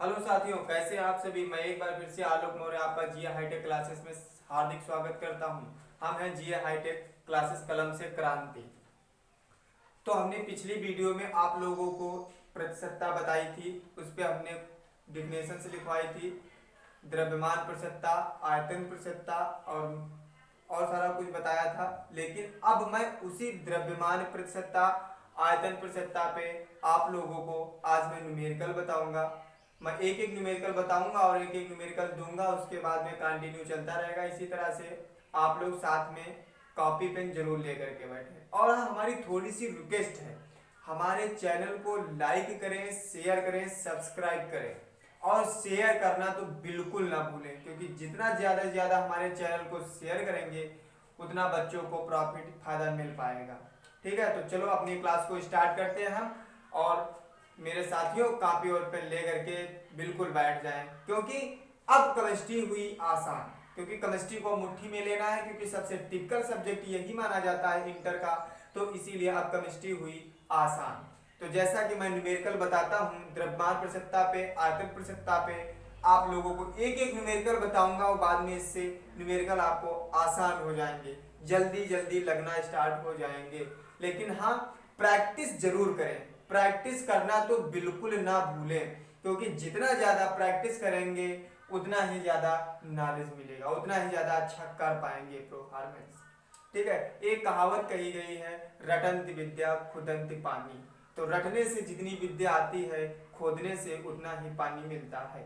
Hello साथियों, कैसे हैं आप सभी। मैं एक बार फिर से आलोक मौर्य आपका जीए हाईटेक क्लासेस में हार्दिक स्वागत करता हूं। हम हैं जीए हाईटेक क्लासेस कलम से क्रांति। तो हमने पिछली वीडियो में आप लोगों को प्रतिशतता बताई थी, उस पर हमने डिफिनेशन से लिखवाई थी, द्रव्यमान प्रतिशतता, आयतन प्रतिशतता और सारा कुछ बताया था। लेकिन अब मैं उसी द्रव्यमान प्रतिशतता, आयतन प्रतिशतता पे आप लोगों को आज मैं न्यूमेरिकल बताऊंगा। मैं एक एक न्यूमेरिकल बताऊंगा और एक एक न्यूमेरिकल दूंगा, उसके बाद में कंटिन्यू चलता रहेगा। इसी तरह से आप लोग साथ में कॉपी पेन जरूर लेकर के बैठे। और हमारी थोड़ी सी रिक्वेस्ट है, हमारे चैनल को लाइक करें, शेयर करें, सब्सक्राइब करें और शेयर करना तो बिल्कुल ना भूलें, क्योंकि जितना ज़्यादा से ज़्यादा हमारे चैनल को शेयर करेंगे उतना बच्चों को प्रॉफिट फायदा मिल पाएगा। ठीक है, तो चलो अपनी क्लास को स्टार्ट करते हैं हम। और मेरे साथियों कॉपी और पेन ले करके बिल्कुल बैठ जाएं, क्योंकि अब केमिस्ट्री हुई आसान। क्योंकि केमिस्ट्री को मुट्ठी में लेना है, क्योंकि सबसे टिपिकल सब्जेक्ट यही माना जाता है इंटर का, तो इसीलिए अब केमिस्ट्री हुई आसान। तो जैसा कि मैं न्यूमेरिकल बताता हूँ, द्रव्यमान प्रतिशतता पे, आयतन प्रतिशतता पे आप लोगों को एक एक न्यूमेरिकल बताऊंगा और बाद में इससे न्यूमेरिकल आपको आसान हो जाएंगे, जल्दी जल्दी लगना स्टार्ट हो जाएंगे। लेकिन हाँ, प्रैक्टिस जरूर करें। प्रैक्टिस करना तो बिल्कुल ना भूलें, क्योंकि जितना ज्यादा प्रैक्टिस करेंगे उतना ही ज्यादा नॉलेज मिलेगा, उतना ही ज्यादा अच्छा कर पाएंगे परफॉर्मेंस। ठीक है, एक कहावत कही गई है, रटंत विद्या खुदंत पानी। तो रटने से जितनी विद्या आती है, खोदने से उतना ही पानी मिलता है।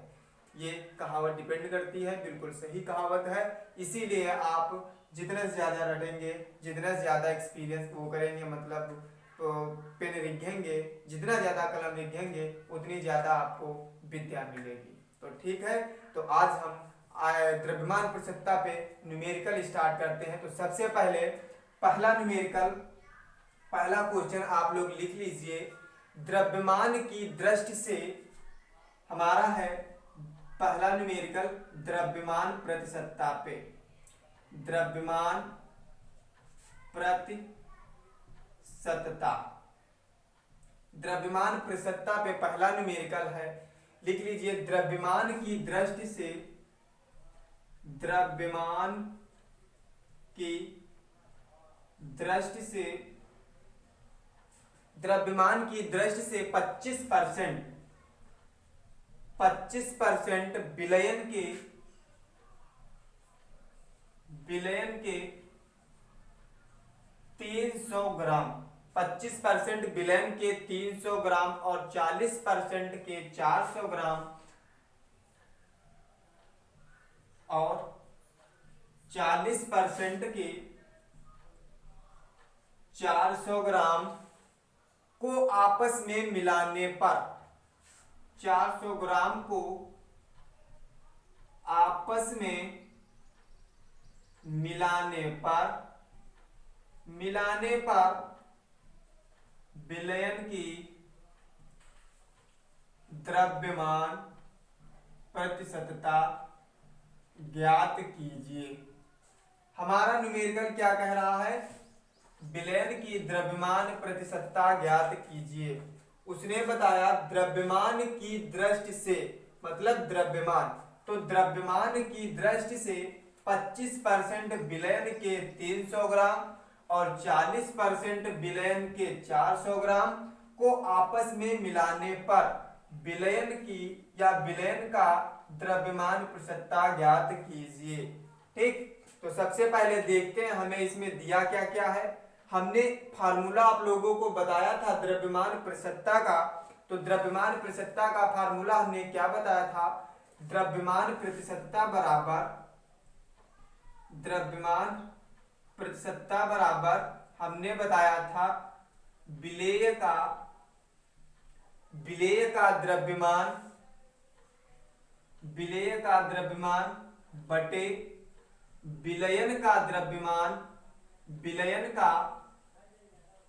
ये कहावत डिपेंड करती है, बिल्कुल सही कहावत है। इसीलिए आप जितना ज्यादा रटेंगे, जितना ज्यादा एक्सपीरियंस वो करेंगे, मतलब तो पेन रिघेंगे, जितना ज्यादा कलम रिघेंगे उतनी ज्यादा आपको विद्या मिलेगी। तो ठीक है, तो आज हम द्रव्यमान प्रतिशतता पे न्यूमेरिकल स्टार्ट करते हैं। तो सबसे पहले पहला न्यूमेरिकल, पहला क्वेश्चन आप लोग लिख लीजिए। द्रव्यमान की दृष्टि से हमारा है पहला न्यूमेरिकल, द्रव्यमान प्रतिशतता पे, द्रव्यमान प्रतिशतता, द्रव्यमान प्रतिशतता पे पहला न्यूमेरिकल है। लिख लीजिए, द्रव्यमान की दृष्टि से, द्रव्यमान की दृष्टि से, द्रव्यमान की दृष्टि से 25% विलयन के 300 ग्राम, 25% विलयन के 300 ग्राम और 40% के 400 ग्राम और 40% के 400 ग्राम को आपस में मिलाने पर, 400 ग्राम को आपस में मिलाने पर विलयन की द्रव्यमान प्रतिशतता ज्ञात कीजिए। हमारा न्यूमेरिकल क्या कह रहा है? विलयन की द्रव्यमान प्रतिशतता ज्ञात कीजिए। उसने बताया द्रव्यमान की दृष्टि से, मतलब द्रव्यमान, तो द्रव्यमान की दृष्टि से 25% विलयन के 300 ग्राम और 40% विलयन के 400 ग्राम को आपस में मिलाने पर विलयन की या विलयन का द्रव्यमान प्रतिशतता ज्ञात कीजिए। ठीक, तो सबसे पहले देखते हैं हमें इसमें दिया क्या क्या है। हमने फार्मूला आप लोगों को बताया था द्रव्यमान प्रतिशतता का। तो द्रव्यमान प्रतिशतता का फार्मूला हमने क्या बताया था? द्रव्यमान प्रतिशतता बराबर हमने बताया था विलेय का द्रव्यमान बटे विलयन का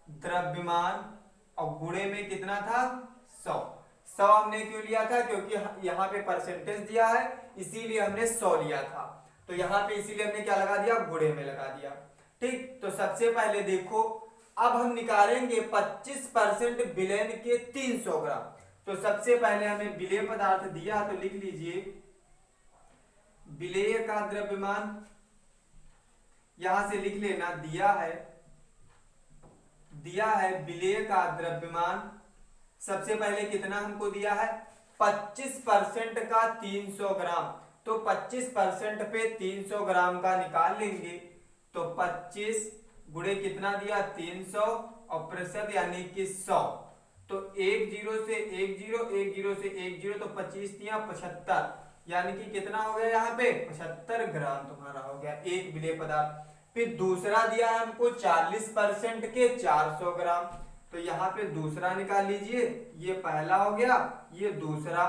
द्रव्यमान और गुणे में कितना था? 100। 100 हमने क्यों लिया था? क्योंकि यहाँ पे परसेंटेज दिया है, इसीलिए हमने 100 लिया था। तो यहाँ पे इसीलिए हमने क्या लगा दिया? गुणे में लगा दिया। ठीक, तो सबसे पहले देखो, अब हम निकालेंगे 25% विलयन के 300 ग्राम। तो सबसे पहले हमें विलेय पदार्थ दिया तो लिख लीजिए विलेय का द्रव्यमान, यहां से लिख लेना दिया है विलेय का द्रव्यमान। सबसे पहले कितना हमको दिया है 25% का 300 ग्राम, तो 25% पे 300 ग्राम का निकाल लेंगे। तो 25 गुणे कितना दिया 300 और प्रतिशत यानी कि 100, तो 1 0 से 1 0 1 0 से 1 0, तो 25 दिया 75, यानी कि कितना हो गया यहाँ पे 75 ग्राम तुम्हारा हो गया एक विलेय पदार्थ। फिर दूसरा दिया है हमको 40% के 400 ग्राम, तो यहाँ पे दूसरा निकाल लीजिए, ये पहला हो गया ये दूसरा,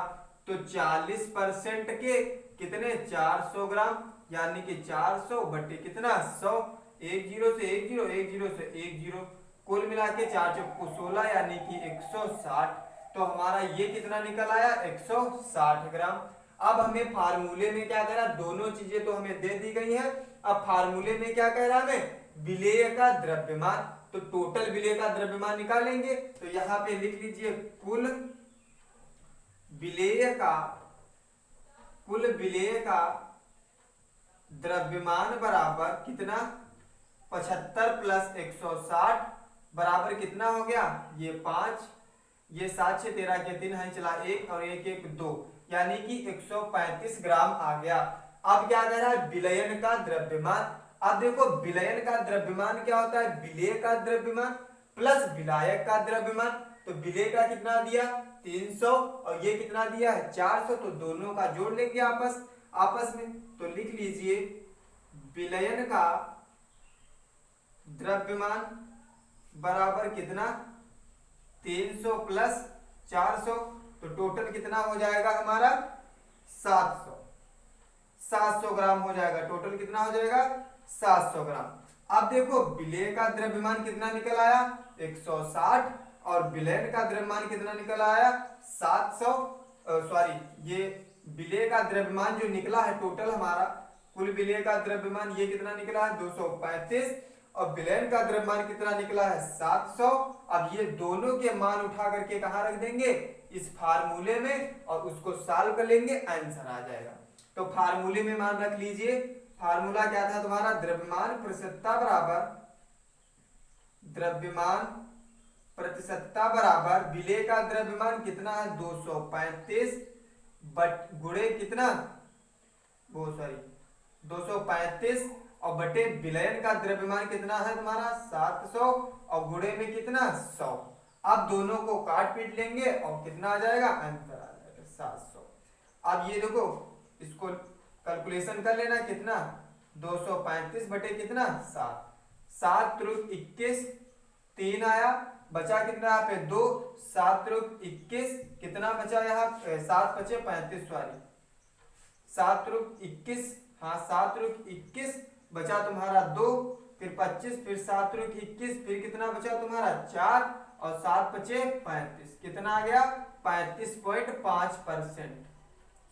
तो 40% के कितने 400 ग्राम, यानी कि 400 बटे कितना 100, 1 0 से 1 0 1 0 से 1 0, कुल मिला के 4 चौको 16 यानी कि 160। तो हमारा ये कितना निकल आया 160 ग्राम। अब हमें फार्मूले में क्या कह रहा है, दोनों चीजें तो हमें दे दी गई है, अब फार्मूले में क्या कह रहा है हमें विलेय का द्रव्यमान, तो टोटल विलेय का द्रव्यमान निकालेंगे। तो यहाँ पे लिख लीजिए कुल विलेय का द्रव्यमान बराबर कितना 75 प्लस 160 बराबर कितना हो गया ये 5, ये 7 6 13 के 3 है चला 1 और 1 1 2, यानी कि 135 ग्राम आ गया। अब क्या कह रहा है विलयन का द्रव्यमान। अब देखो विलयन का द्रव्यमान क्या होता है विलेय का द्रव्यमान प्लस विलायक का द्रव्यमान। तो विलेय का कितना दिया 300 और ये कितना दिया है 400, तो दोनों का जोड़ लेंगे आपस में। तो लिख लीजिए विलयन का द्रव्यमान बराबर कितना 300 प्लस 400, तो टोटल कितना हो जाएगा हमारा 700 ग्राम हो जाएगा। टोटल कितना हो जाएगा 700 ग्राम। अब देखो विलेय का द्रव्यमान कितना निकल आया 160 और विलयन का द्रव्यमान कितना निकल आया 700, ये विलेय का द्रव्यमान जो निकला है टोटल हमारा कुल विलेय का द्रव्यमान ये कितना निकला है 235 और विलयन का द्रव्यमान कितना निकला है 700। अब ये दोनों के मान उठा करके कहाँ रख देंगे इस फार्मूले में और उसको सॉल्व कर लेंगे, आंसर आ जाएगा। तो फार्मूले में मान रख लीजिए, फार्मूला क्या था तुम्हारा द्रव्यमान प्रतिशतता बराबर विलेय का द्रव्यमान कितना है 235 गुणे कितना 235 और बटे विलयन का द्रव्यमान कितना है तुम्हारा 700 और गुणे में कितना 100। अब दोनों को काट पीट लेंगे और कितना आ जाएगा आंसर आ जाएगा 700। अब ये देखो इसको कैलकुलेशन कर लेना कितना 235 बटे कितना 7 त्रिक 21 3 आया, बचा कितना यहाँ पे 2, 7 त्रिक 21 कितना बचा यहाँ 7 बचे 35 सॉरी 7 त्रिक 21, हाँ 7 त्रिक 21 बचा तुम्हारा 2, फिर 25 फिर 7 त्रिक 21 फिर कितना बचा तुम्हारा 4 और 7 बचे 35, कितना आ गया 35.5%,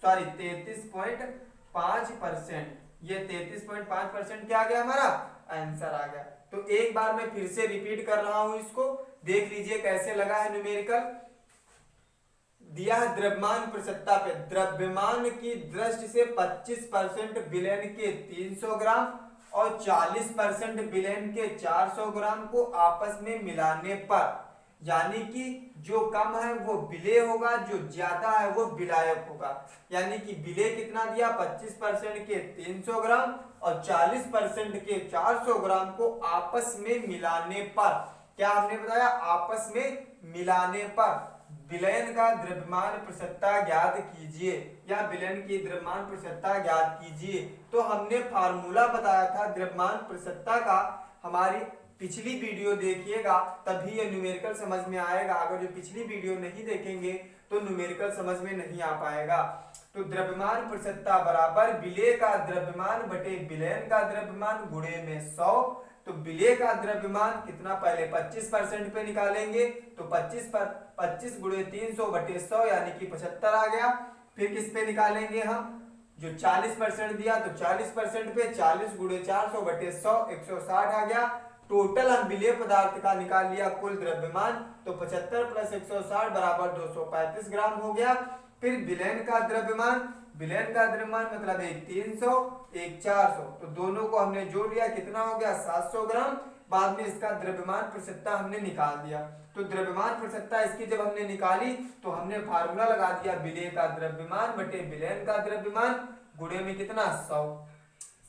सॉरी 33.5%। ये 33.5% क्या आ गया हमारा आंसर आ गया। तो एक बार मैं फिर से रिपीट कर रहा हूं, इसको देख लीजिए कैसे लगा है न्यूमेरिकल। दिया है द्रव्यमान प्रतिशतता पे, द्रव्यमान की दृष्टि से 25% विलयन के 300 ग्राम और 40% विलयन के 400 ग्राम को आपस में मिलाने पर, यानी कि जो कम है वो विलेय होगा, जो ज्यादा है वो विलायक होगा। यानी कि विलेय कितना दिया 25% के 300 ग्राम और 40% के 400 ग्राम को आपस में मिलाने पर, क्या हमने बताया आपस में मिलाने पर विलयन का द्रव्यमान प्रतिशतता ज्ञात कीजिए या विलयन की द्रव्यमान प्रतिशतता ज्ञात कीजिए। तो हमने फार्मूला बताया था द्रव्यमान प्रतिशतता का, हमारी पिछली वीडियो देखिएगा तभी ये न्यूमेरिकल समझ में आएगा। अगर जो पिछली वीडियो नहीं देखेंगे तो न्यूमेरिकल समझ में नहीं आ पाएगा। तो द्रव्यमान प्रतिशतता बराबर विलेय का द्रव्यमान बटे विलयन का द्रव्यमान गुणे में 100। तो विलेय का द्रव्यमान कितना पहले 25% पे निकालेंगे, तो 25 गुणे 300 बटे 100 यानी कि 75 आ गया। फिर किस पे निकालेंगे हम, जो 40% दिया तो 40% पे 40 गुणे 400 बटे 100 160 आ गया। टोटल हम विलेय पदार्थ का निकाल लिया कुल द्रव्यमान, तो 75 प्लस 160 बराबर 235 ग्राम हो गया। फिर विलयन का द्रव्यमान, विलयन का द्रव्यमान मतलब एक 300 एक 400, तो दोनों को हमने जोड़ लिया, कितना हो गया 700 ग्राम। बाद में इसका द्रव्यमान प्रतिशतता हमने निकाल दिया। तो द्रव्यमान प्रतिशतता इसकी जब हमने निकाली तो हमने फार्मूला लगा दिया, विलेय का द्रव्यमान बटे विलयन का द्रव्यमान गुणे में कितना 100।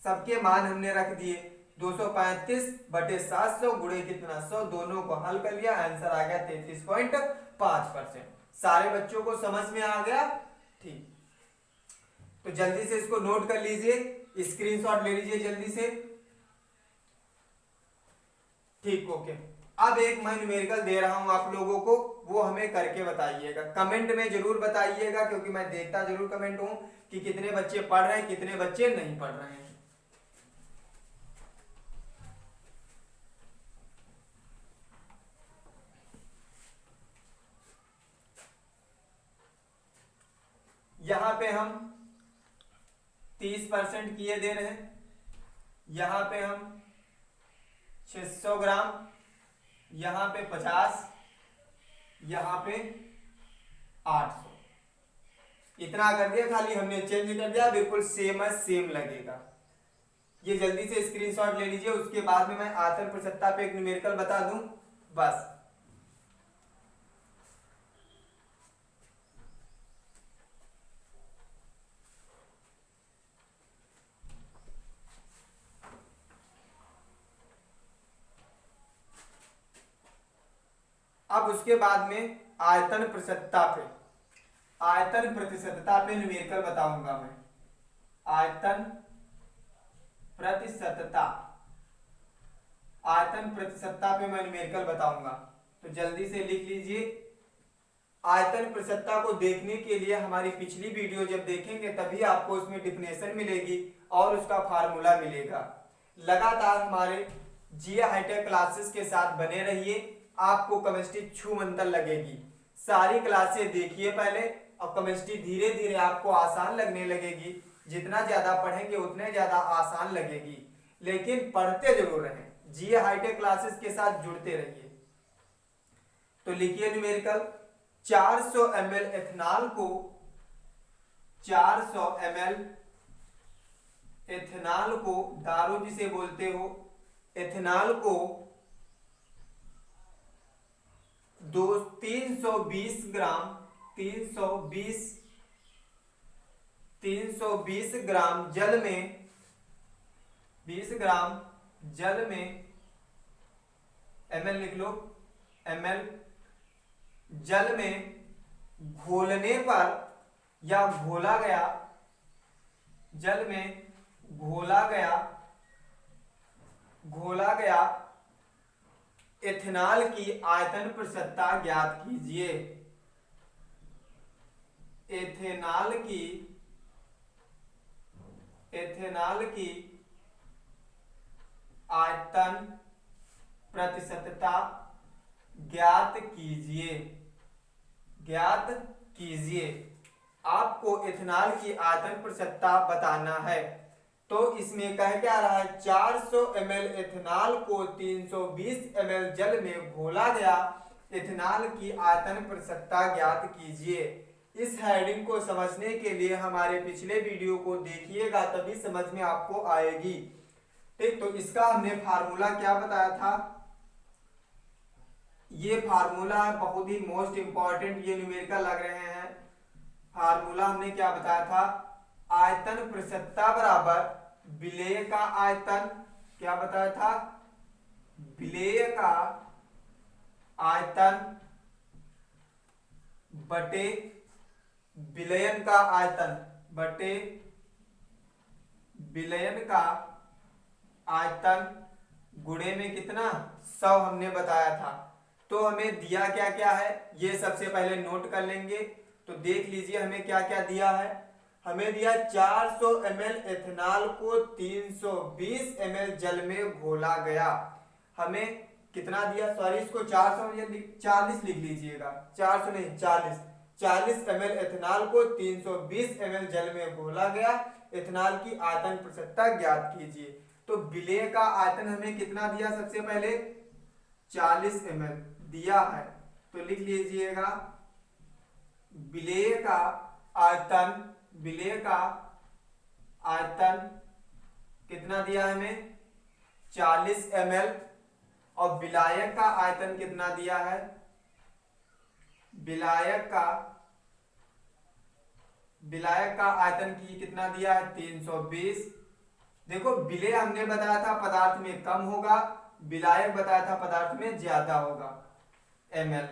सबके मान हमने रख दिए, 235 बटे 700 गुणे कितना 100, दोनों को हल कर लिया, आंसर आ गया 33.5%। सारे बच्चों को समझ में आ गया? ठीक, तो जल्दी से इसको नोट कर लीजिए, स्क्रीनशॉट ले लीजिए जल्दी से। ठीक, ओके। अब एक मैं न्यूमेरिकल दे रहा हूं आप लोगों को, वो हमें करके बताइएगा, कमेंट में जरूर बताइएगा, क्योंकि मैं देखता जरूर कमेंट हूं कि कितने बच्चे पढ़ रहे हैं कितने बच्चे नहीं पढ़ रहे हैं। यहां पे हम 30% किए दे रहे हैं, यहां पे हम 600 ग्राम, यहां पे 50, यहां पे 800, इतना कर दिया, खाली हमने चेंज कर दिया, बिल्कुल सेम है, सेम लगेगा। ये जल्दी से स्क्रीनशॉट ले लीजिए, उसके बाद में मैं आयतन प्रतिशतता पे एक न्यूमेरिकल बता दूं बस। अब उसके बाद में आयतन प्रतिशतता पे, आयतन प्रतिशतता पे न्यूमेरिकल बताऊंगा मैं, आयतन प्रतिशतता, आयतन प्रतिशतता पे मैं न्यूमेरिकल बताऊंगा, तो जल्दी से लिख लीजिए। आयतन प्रतिशतता को देखने के लिए हमारी पिछली वीडियो जब देखेंगे तभी आपको उसमें डिफिनेशन मिलेगी और उसका फार्मूला मिलेगा। लगातार हमारे जीए हाईटेक क्लासेस के साथ बने रहिए, आपको केमिस्ट्री छूमंतर लगेगी। सारी क्लासें देखिए पहले, और केमिस्ट्री धीरे धीरे आपको आसान लगने लगेगी। जितना ज्यादा पढ़ेंगे उतने ज्यादा आसान लगेगी, लेकिन पढ़ते जरूर रहें, जीए हाईटेक क्लासेस के साथ जुड़ते रहिए। तो लिखिए न्यूमेरिकल, 400 ml एथेनॉल को, 400 ml एथेनॉल को, दारू जिसे बोलते हो, एथेनॉल को 320 ग्राम, 320 ग्राम जल में, 20 ग्राम जल में, ml लिख लो, ml जल में घोलने पर या घोला गया, जल में घोला गया एथेनॉल की आयतन प्रतिशतता ज्ञात कीजिए। एथेनॉल की आयतन प्रतिशतता ज्ञात कीजिए। आपको एथेनॉल की आयतन प्रतिशतता बताना है। तो इसमें कह क्या रहा है, 400 ml एथेनॉल को 320 ml जल में घोला गया एथेनॉल की आयतन प्रतिशतता ज्ञात कीजिए। इस हेडिंग को समझने के लिए हमारे पिछले वीडियो को देखिएगा, तभी समझ में आपको आएगी। ठीक, तो इसका हमने फार्मूला क्या बताया था, ये फार्मूला बहुत ही मोस्ट इंपॉर्टेंट, ये न्यूमेरिकल लग रहे हैं। फार्मूला हमने क्या बताया था, आयतन प्रतिशतता बराबर विलेय का आयतन, क्या बताया था, विलेय का आयतन बटे विलयन का आयतन, बटे विलयन का आयतन गुणे में कितना 100 हमने बताया था। तो हमें दिया क्या क्या है, ये सबसे पहले नोट कर लेंगे। तो देख लीजिए हमें क्या क्या दिया है, हमें दिया 400 ml एथेनॉल को 320 ml जल में घोला गया। हमें कितना दिया, सॉरी इसको 440 लिख लीजिएगा, 400 नहीं 40 ml एथेनॉल को 320 ml जल में घोला गया, एथेनॉल की आयतन प्रतिशतता ज्ञात कीजिए। तो विलेय का आयतन हमें कितना दिया, सबसे पहले 40 ml दिया है, तो लिख लीजिएगा विलेय का आयतन कितना दिया है हमें 40 ml, और विलायक का आयतन कितना दिया है, विलायक का आयतन की कितना दिया है 320। देखो विलेय हमने बताया था पदार्थ में कम होगा, विलायक बताया था पदार्थ में ज्यादा होगा ml,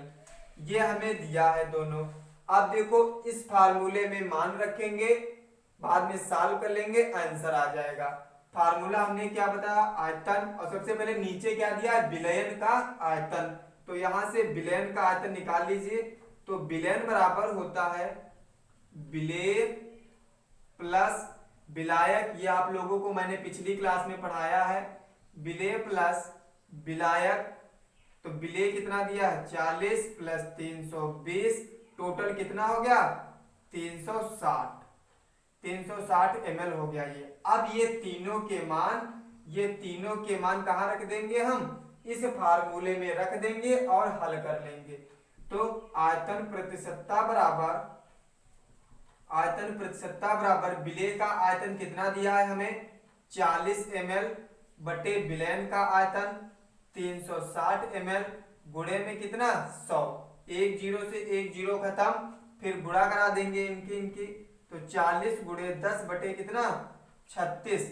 ये हमें दिया है दोनों। अब देखो इस फार्मूले में मान रखेंगे, बाद में सॉल्व कर लेंगे, आंसर आ जाएगा। फार्मूला हमने क्या बताया, आयतन, और सबसे पहले नीचे क्या दिया है, विलयन का आयतन, तो यहां से विलयन का आयतन निकाल लीजिए। तो विलयन बराबर होता है विलेय प्लस विलायक, ये आप लोगों को मैंने पिछली क्लास में पढ़ाया है, विलेय प्लस विलायक। तो विलेय कितना दिया है 40 प्लस 320, टोटल कितना हो गया 360 ml हो गया ये। अब ये तीनों के मान कहाँ रख देंगे, हम इस फार्मूले में रख देंगे और हल कर लेंगे। तो आयतन प्रतिशतता बराबर विलेय का आयतन कितना दिया है हमें 40 ml बटे विलयन का आयतन 360 ml, गुणे में कितना 100, एक जीरो से एक जीरो खत्म, फिर गुणा करा देंगे इनकी, तो 40 गुणे 10 बटे कितना 36।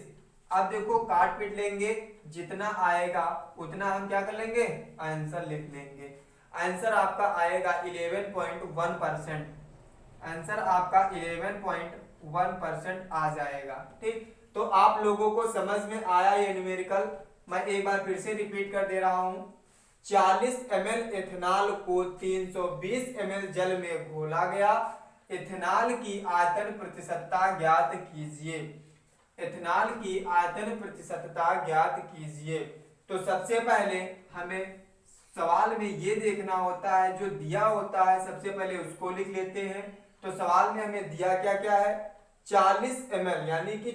अब देखो काट पीट लेंगे, जितना आएगा उतना हम क्या कर लेंगे, आंसर लिख लेंगे। आंसर आपका आएगा 11.1%, आंसर आपका 11.1% आ जाएगा। ठीक, तो आप लोगों को समझ में आया ये न्यूमेरिकल, मैं एक बार फिर से रिपीट कर दे रहा हूं। 40 ml एथेनॉल को 320 ml जल में घोला गया, एथेनॉल की आयतन प्रतिशतता ज्ञात कीजिए, एथेनॉल की आयतन प्रतिशतता ज्ञात कीजिए। तो सबसे पहले हमें सवाल में ये देखना होता है, जो दिया होता है सबसे पहले उसको लिख लेते हैं। तो सवाल में हमें दिया क्या क्या है 40 ml, यानी कि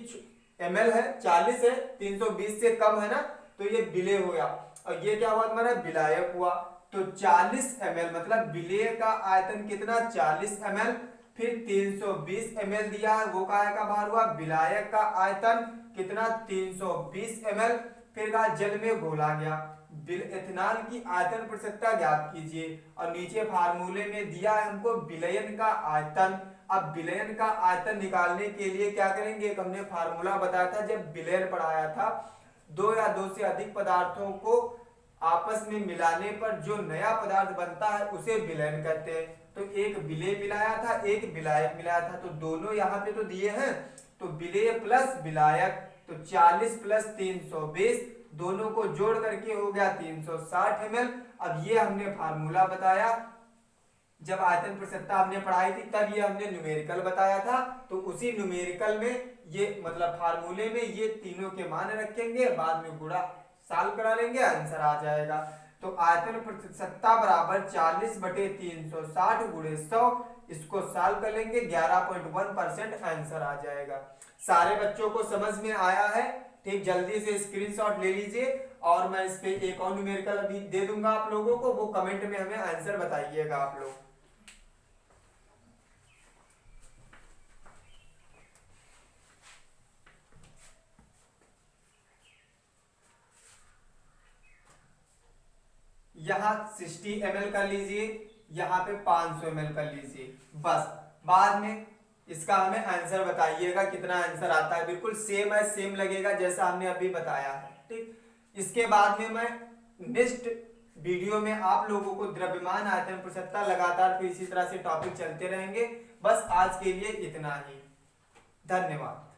ml है 40 है, 320 से कम है ना, तो ये विलेय हो गया, और ये क्या हुआ तुम्हारा विलायक हुआ। तो 40 ml मतलब विलेय का आयतन कितना 40 ml, फिर 320 ml दिया है, वो काहे का भार हुआ, विलायक का आयतन कितना 320 ml, फिर कहा जल में घोला गया। एथेनॉल की आयतन प्रतिशतता ज्ञात कीजिए, और नीचे फार्मूले में दिया है हमको विलयन का आयतन। अब विलयन का आयतन निकालने के लिए क्या करेंगे, एक हमने फार्मूला बताया था जब विलयन पढ़ाया था, दो या दो से अधिक पदार्थों को आपस में मिलाने पर जो नया पदार्थ बनता है उसे विलयन कहते हैं। तो एक विलेय मिलाया था, एक विलायक मिलाया था, तो दोनों यहाँ पे तो दिए हैं, तो विलेय प्लस विलायक, तो 40 प्लस 320 दोनों को जोड़ करके हो गया 360 ml। अब ये हमने फार्मूला बताया, जब आयतन प्रतिशतता हमने पढ़ाई थी तब ये हमने न्यूमेरिकल बताया था, तो उसी न्यूमेरिकल में ये मतलब फार्मूले में ये तीनों के मान रखेंगे, बाद में गुणा सॉल्व करा लेंगे, आंसर आ जाएगा। तो आयतन प्रतिशतता बराबर 40 बटे 360 गुणे 100, इसको सॉल्व कर लेंगे, 11.1% आंसर आ जाएगा। सारे बच्चों को समझ में आया है? ठीक, जल्दी से स्क्रीनशॉट ले लीजिए, और मैं इस पे एक और न्यूमेरिकल अभी दे दूंगा आप लोगों को, वो कमेंट में हमें आंसर बताइएगा आप लोग। यहाँ 60 ml कर लीजिए, यहाँ पे 500 ml कर लीजिए, बस बाद में इसका हमें आंसर बताइएगा कितना आंसर आता है, बिल्कुल सेम है, सेम लगेगा जैसा हमने अभी बताया है। ठीक, इसके बाद में मैं नेक्स्ट वीडियो में आप लोगों को द्रव्यमान आयतन प्रतिशतता लगातार फिर इसी तरह से टॉपिक चलते रहेंगे। बस आज के लिए इतना ही, धन्यवाद।